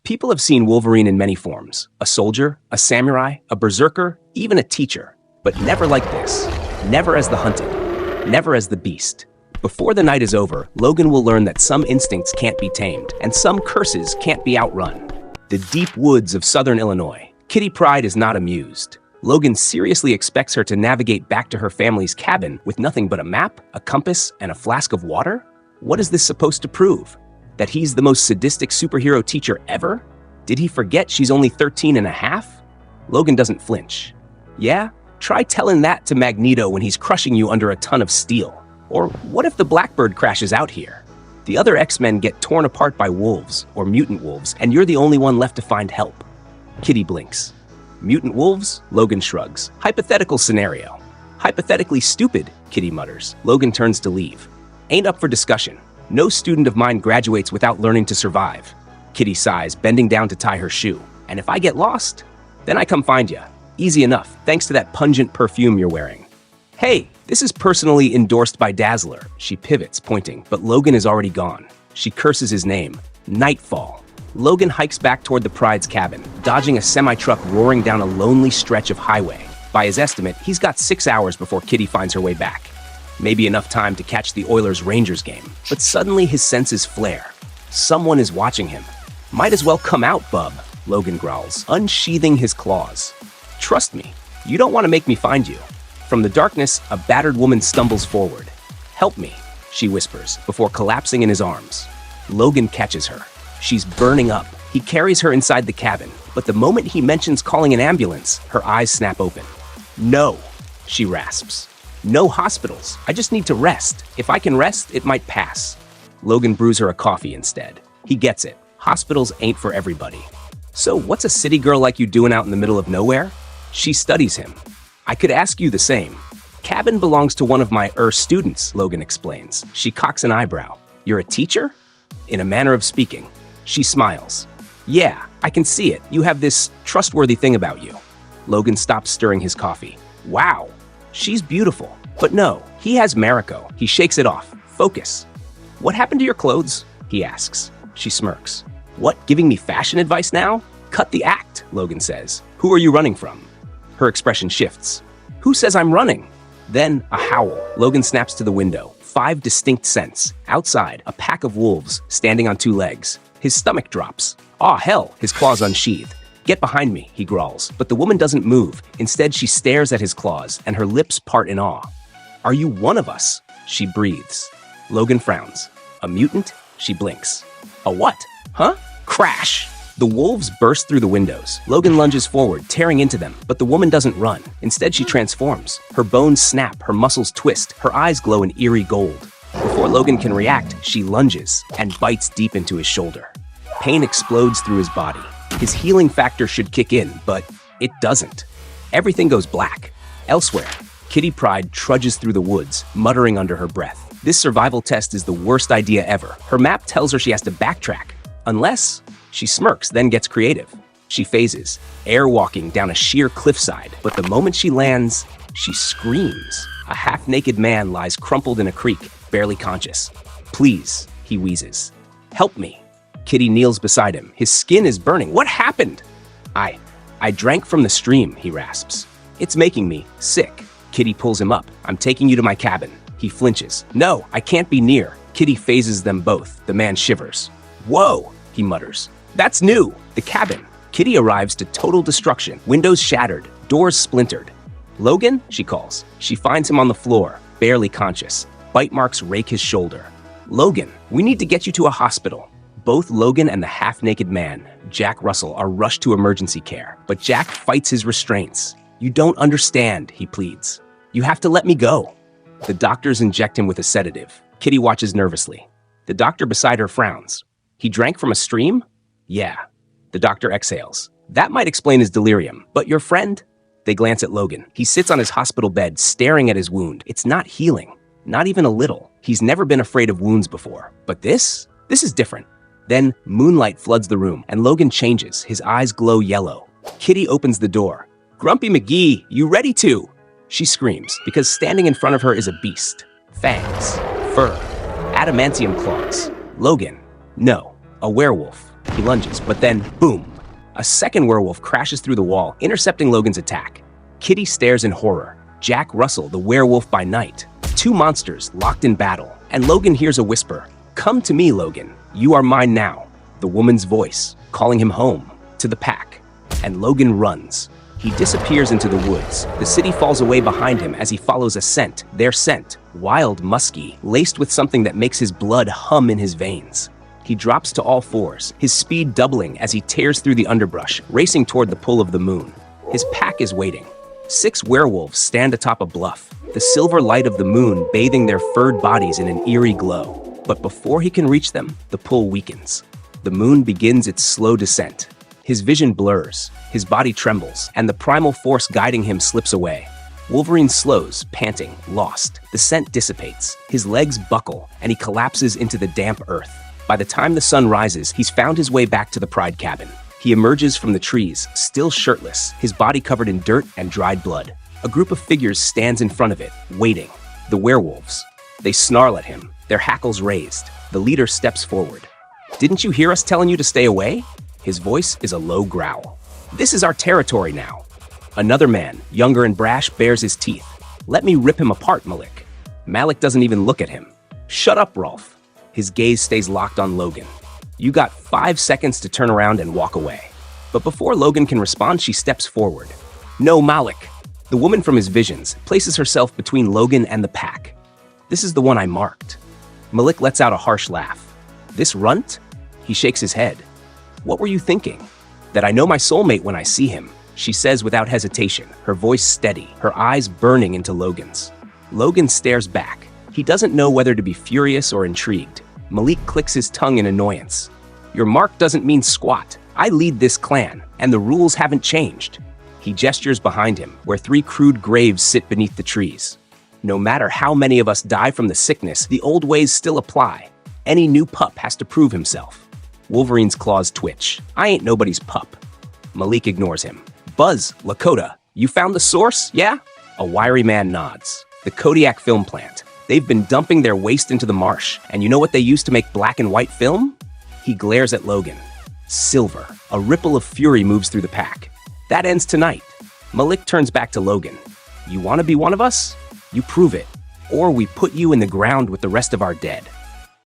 People have seen Wolverine in many forms: a soldier, a samurai, a berserker, even a teacher. But never like this. Never as the hunted. Never as the beast. Before the night is over, Logan will learn that some instincts can't be tamed, and some curses can't be outrun. The deep woods of southern Illinois. Kitty Pryde is not amused. Logan seriously expects her to navigate back to her family's cabin with nothing but a map, a compass, and a flask of water? What is this supposed to prove? That he's the most sadistic superhero teacher ever? Did he forget she's only 13 and a half? Logan doesn't flinch. Yeah? Try telling that to Magneto when he's crushing you under a ton of steel. Or what if the Blackbird crashes out here? The other X-Men get torn apart by wolves, or mutant wolves, and you're the only one left to find help. Kitty blinks. Mutant wolves? Logan shrugs. Hypothetical scenario. Hypothetically stupid, Kitty mutters. Logan turns to leave. Ain't up for discussion. No student of mine graduates without learning to survive. Kitty sighs, bending down to tie her shoe. And if I get lost, then I come find ya. Easy enough, thanks to that pungent perfume you're wearing. Hey, this is personally endorsed by Dazzler. She pivots, pointing, but Logan is already gone. She curses his name. Nightfall. Logan hikes back toward the Pride's cabin, dodging a semi-truck roaring down a lonely stretch of highway. By his estimate, he's got 6 hours before Kitty finds her way back. Maybe enough time to catch the Oilers-Rangers game. But suddenly his senses flare. Someone is watching him. Might as well come out, bub, Logan growls, unsheathing his claws. Trust me, you don't want to make me find you. From the darkness, a battered woman stumbles forward. Help me, she whispers, before collapsing in his arms. Logan catches her. She's burning up. He carries her inside the cabin, but the moment he mentions calling an ambulance, her eyes snap open. No, she rasps. No hospitals. I just need to rest. If I can rest, it might pass. Logan brews her a coffee instead. He gets it. Hospitals ain't for everybody. So what's a city girl like you doing out in the middle of nowhere? She studies him. I could ask you the same. Cabin belongs to one of my students, Logan explains. She cocks an eyebrow. You're a teacher? In a manner of speaking. She smiles. Yeah, I can see it. You have this trustworthy thing about you. Logan stops stirring his coffee. Wow, she's beautiful. But no, he has Mariko. He shakes it off. Focus. What happened to your clothes? He asks. She smirks. What, giving me fashion advice now? Cut the act, Logan says. Who are you running from? Her expression shifts. Who says I'm running? Then a howl. Logan snaps to the window. 5 distinct scents. Outside, a pack of wolves standing on 2 legs. His stomach drops. Aw, hell, his claws unsheathed. Get behind me, he growls, but the woman doesn't move. Instead, she stares at his claws, and her lips part in awe. Are you one of us? She breathes. Logan frowns. A mutant? She blinks. A what? Huh? Crash! The wolves burst through the windows. Logan lunges forward, tearing into them, but the woman doesn't run. Instead, she transforms. Her bones snap, her muscles twist, her eyes glow in eerie gold. Before Logan can react, she lunges and bites deep into his shoulder. Pain explodes through his body. His healing factor should kick in, but it doesn't. Everything goes black. Elsewhere, Kitty Pryde trudges through the woods, muttering under her breath. This survival test is the worst idea ever. Her map tells her she has to backtrack. Unless... She smirks, then gets creative. She phases, airwalking down a sheer cliffside, but the moment she lands, she screams. A half-naked man lies crumpled in a creek, barely conscious. Please, he wheezes. Help me. Kitty kneels beside him. His skin is burning. What happened? I drank from the stream, he rasps. It's making me sick. Kitty pulls him up. I'm taking you to my cabin. He flinches. No, I can't be near. Kitty phases them both. The man shivers. Whoa, he mutters. That's new. The cabin. Kitty arrives to total destruction. Windows shattered. Doors splintered. Logan, she calls. She finds him on the floor, barely conscious. Bite marks rake his shoulder. Logan, we need to get you to a hospital. Both Logan and the half-naked man, Jack Russell, are rushed to emergency care. But Jack fights his restraints. You don't understand, he pleads. You have to let me go. The doctors inject him with a sedative. Kitty watches nervously. The doctor beside her frowns. He drank from a stream? Yeah. The doctor exhales. That might explain his delirium. But your friend? They glance at Logan. He sits on his hospital bed, staring at his wound. It's not healing. Not even a little. He's never been afraid of wounds before. But this is different. Then moonlight floods the room, and Logan changes. His eyes glow yellow. Kitty opens the door. Grumpy McGee, you ready to? She screams, because standing in front of her is a beast. Fangs, fur, adamantium claws. Logan, no, a werewolf. He lunges, but then, boom! A second werewolf crashes through the wall, intercepting Logan's attack. Kitty stares in horror. Jack Russell, the werewolf by night. Two monsters locked in battle, and Logan hears a whisper. "Come to me, Logan. You are mine now." The woman's voice, calling him home, to the pack. And Logan runs. He disappears into the woods. The city falls away behind him as he follows a scent, their scent, wild, musky, laced with something that makes his blood hum in his veins. He drops to all fours, his speed doubling as he tears through the underbrush, racing toward the pull of the moon. His pack is waiting. 6 werewolves stand atop a bluff, the silver light of the moon bathing their furred bodies in an eerie glow. But before he can reach them, the pull weakens. The moon begins its slow descent. His vision blurs, his body trembles, and the primal force guiding him slips away. Wolverine slows, panting, lost. The scent dissipates, his legs buckle, and he collapses into the damp earth. By the time the sun rises, he's found his way back to the Pride cabin. He emerges from the trees, still shirtless, his body covered in dirt and dried blood. A group of figures stands in front of it, waiting. The werewolves. They snarl at him, their hackles raised. The leader steps forward. "Didn't you hear us telling you to stay away?" His voice is a low growl. "This is our territory now." Another man, younger and brash, bares his teeth. "Let me rip him apart, Malik." Malik doesn't even look at him. "Shut up, Rolf." His gaze stays locked on Logan. "You got 5 seconds to turn around and walk away." But before Logan can respond, she steps forward. "No, Malik." The woman from his visions places herself between Logan and the pack. "This is the one I marked." Malik lets out a harsh laugh. "This runt?" He shakes his head. "What were you thinking?" "That I know my soulmate when I see him," she says without hesitation, her voice steady, her eyes burning into Logan's. Logan stares back. He doesn't know whether to be furious or intrigued. Malik clicks his tongue in annoyance. "Your mark doesn't mean squat. I lead this clan, and the rules haven't changed." He gestures behind him, where 3 crude graves sit beneath the trees. "No matter how many of us die from the sickness, the old ways still apply. Any new pup has to prove himself." Wolverine's claws twitch. "I ain't nobody's pup." Malik ignores him. "Buzz, Lakota, you found the source, yeah?" A wiry man nods. "The Kodiak film plant. They've been dumping their waste into the marsh, and you know what they use to make black and white film?" He glares at Logan. Silver. A ripple of fury moves through the pack. "That ends tonight." Malik turns back to Logan. "You want to be one of us? You prove it, or we put you in the ground with the rest of our dead."